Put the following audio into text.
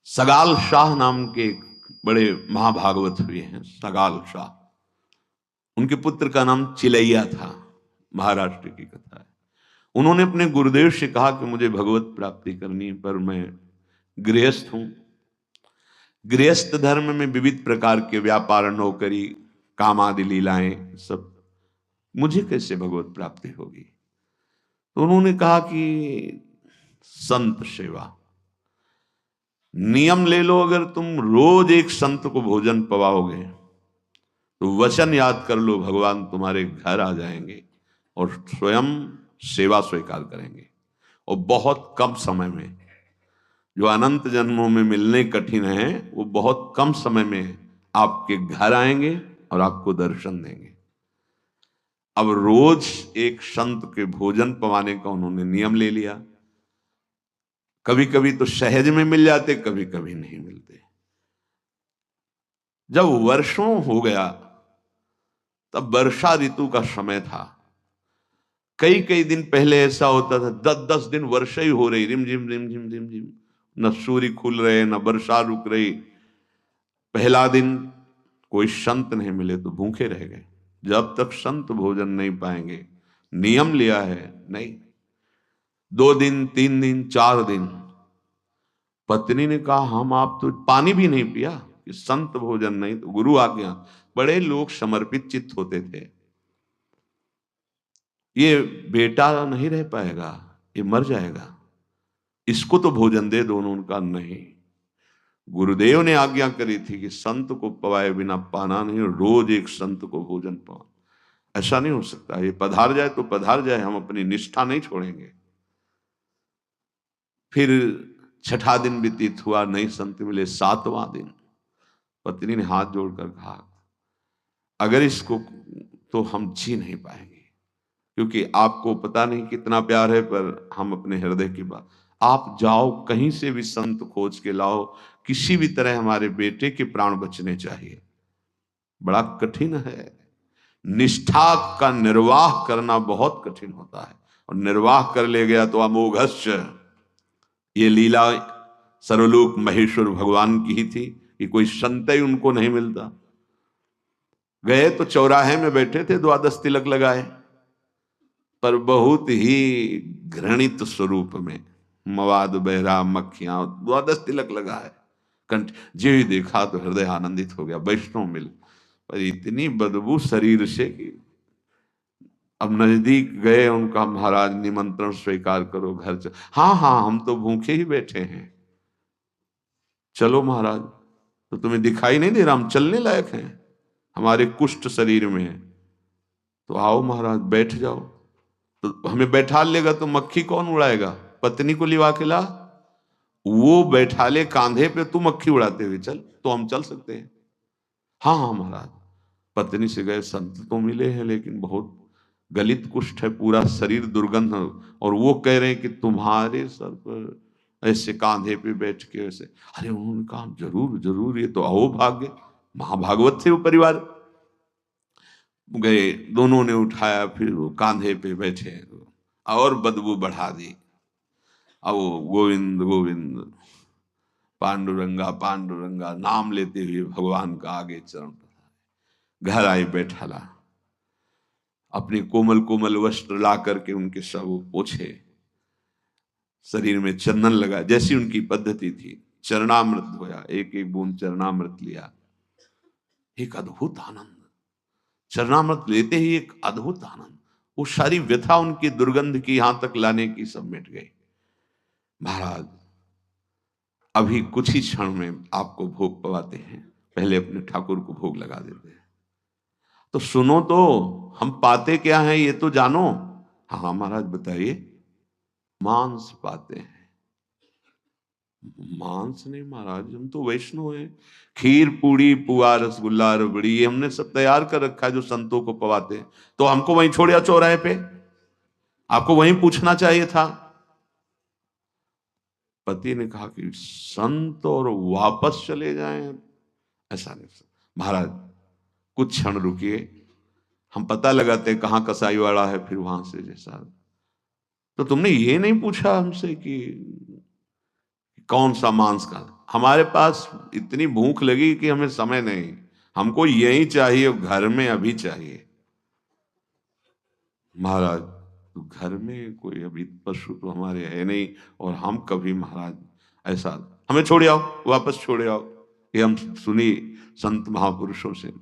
सगाल शाह नाम के एक बड़े महाभागवत हुए हैं। सगाल शाह, उनके पुत्र का नाम चिलैया था। महाराष्ट्र की कथा है। उन्होंने अपने गुरुदेव से कहा कि मुझे भगवत प्राप्ति करनी है, पर मैं गृहस्थ हूं। गृहस्थ धर्म में विविध प्रकार के व्यापार, नौकरी, काम आदि लीलाएं सब, मुझे कैसे भगवत प्राप्ति होगी। तो उन्होंने कहा कि संत सेवा, नियम ले लो। अगर तुम रोज एक संत को भोजन पवाओगे तो वचन याद कर लो, भगवान तुम्हारे घर आ जाएंगे और स्वयं सेवा स्वीकार करेंगे। और बहुत कम समय में, जो अनंत जन्मों में मिलने कठिन है, वो बहुत कम समय में आपके घर आएंगे और आपको दर्शन देंगे। अब रोज एक संत के भोजन पवाने का उन्होंने नियम ले लिया। कभी कभी तो सहज में मिल जाते, कभी कभी नहीं मिलते। जब वर्षों हो गया, तब वर्षा ऋतु का समय था। कई कई दिन पहले ऐसा होता था, 10-10 दिन वर्षा ही हो रही, रिम झिम रिम झिम रिम झिम, न सूर्य खुल रहे न वर्षा रुक रही। पहला दिन कोई संत नहीं मिले तो भूखे रह गए। जब तक संत भोजन नहीं पाएंगे, नियम लिया है नहीं। 2 दिन, 3 दिन, 4 दिन, पत्नी ने कहा हम आप तो पानी भी नहीं पिया कि संत भोजन नहीं तो गुरु आज्ञा। बड़े लोग समर्पित चित्त होते थे। ये बेटा नहीं रह पाएगा, ये मर जाएगा, इसको तो भोजन दे दो। उनका नहीं, गुरुदेव ने आज्ञा करी थी कि संत को पवाए बिना पाना नहीं, रोज एक संत को भोजन पाओ। ऐसा नहीं हो सकता, ये पधार जाए तो पधार जाए, हम अपनी निष्ठा नहीं छोड़ेंगे। फिर छठा दिन व्यतीत हुआ, नहीं संत मिले। 7वां दिन पत्नी ने हाथ जोड़कर कहा अगर इसको तो हम जी नहीं पाएंगे, क्योंकि आपको पता नहीं कितना प्यार है, पर हम अपने हृदय की बात, आप जाओ कहीं से भी संत खोज के लाओ, किसी भी तरह हमारे बेटे के प्राण बचने चाहिए। बड़ा कठिन है, निष्ठा का निर्वाह करना बहुत कठिन होता है। और निर्वाह कर ले गया तो अमोघस्य। ये लीला सर्वलोक महेश्वर भगवान की ही थी कि कोई संत ही उनको नहीं मिलता। गए तो चौराहे में बैठे थे, 12 तिलक लगाए, पर बहुत ही घृणित स्वरूप में, मवाद बहरा मक्खियां, 12 तिलक लगा है कंठ। जो ही देखा तो हृदय आनंदित हो गया, वैष्णव मिल। पर इतनी बदबू शरीर से कि अब नजदीक गए, उनका महाराज निमंत्रण स्वीकार करो, घर चल। हाँ हाँ, हम तो भूखे ही बैठे हैं। चलो महाराज, तो तुम्हें दिखाई नहीं दे रहा हम चलने लायक हैं, हमारे कुष्ठ शरीर में है, तो आओ महाराज बैठ जाओ। तो हमें बैठा लेगा तो मक्खी कौन उड़ाएगा, पत्नी को लिवा के ला, वो बैठा ले कांधे पे, तू मक्खी उड़ाते हुए चल, तो हम चल सकते हैं। हाँ हाँ महाराज। पत्नी से गए, संत तो मिले हैं लेकिन बहुत गलित कुष्ठ है, पूरा शरीर दुर्गंध, और वो कह रहे हैं कि तुम्हारे सर पर ऐसे कांधे पे बैठ के ऐसे। अरे उन्होंने कहा जरूर जरूर, ये तो अहो भाग्य, महाभागवत थे वो परिवार। गए, दोनों ने उठाया, फिर वो कांधे पे बैठे और बदबू बढ़ा दी। अब वो गोविंद गोविंद, पांडुरंगा पांडुरंगा नाम लेते हुए भगवान का आगे चरण पधारे। घर आए, बैठा ला, अपने कोमल कोमल वस्त्र ला करके उनके सब पोछे, शरीर में चंदन लगा, जैसी उनकी पद्धति थी। चरणामृत धोया, एक एक बूंद चरणामृत लिया। एक अद्भुत आनंद, चरणामृत लेते ही एक अद्भुत आनंद। वो सारी व्यथा उनकी दुर्गंध की यहां तक लाने की सब मिट गई। महाराज अभी कुछ ही क्षण में आपको भोग पवाते हैं, पहले अपने ठाकुर को भोग लगा देते हैं। तो सुनो तो, हम पाते क्या हैं ये तो जानो। हाँ महाराज बताइए। मांस पाते हैं। मांस नहीं महाराज, हम तो वैष्णव हैं। खीर पूड़ी पुआ रसगुल्ला रबड़ी ये हमने सब तैयार कर रखा है जो संतों को पवाते हैं। तो हमको वहीं छोड़िया चौराहे पे, आपको वहीं पूछना चाहिए था। पति ने कहा कि संत और वापस चले जाएं, ऐसा नहीं। महाराज कुछ क्षण रुकिए, हम पता लगाते कहां कसाई वाला है, फिर वहां से जैसा। तो तुमने ये नहीं पूछा हमसे कि कौन सा मांस का, हमारे पास इतनी भूख लगी कि हमें समय नहीं, हमको यही चाहिए, घर में अभी चाहिए। महाराज तो घर में कोई अभी पशु तो हमारे है नहीं, और हम कभी महाराज ऐसा, हमें छोड़ आओ, वापस छोड़ आओ। ये हम सुनी संत महापुरुषों से।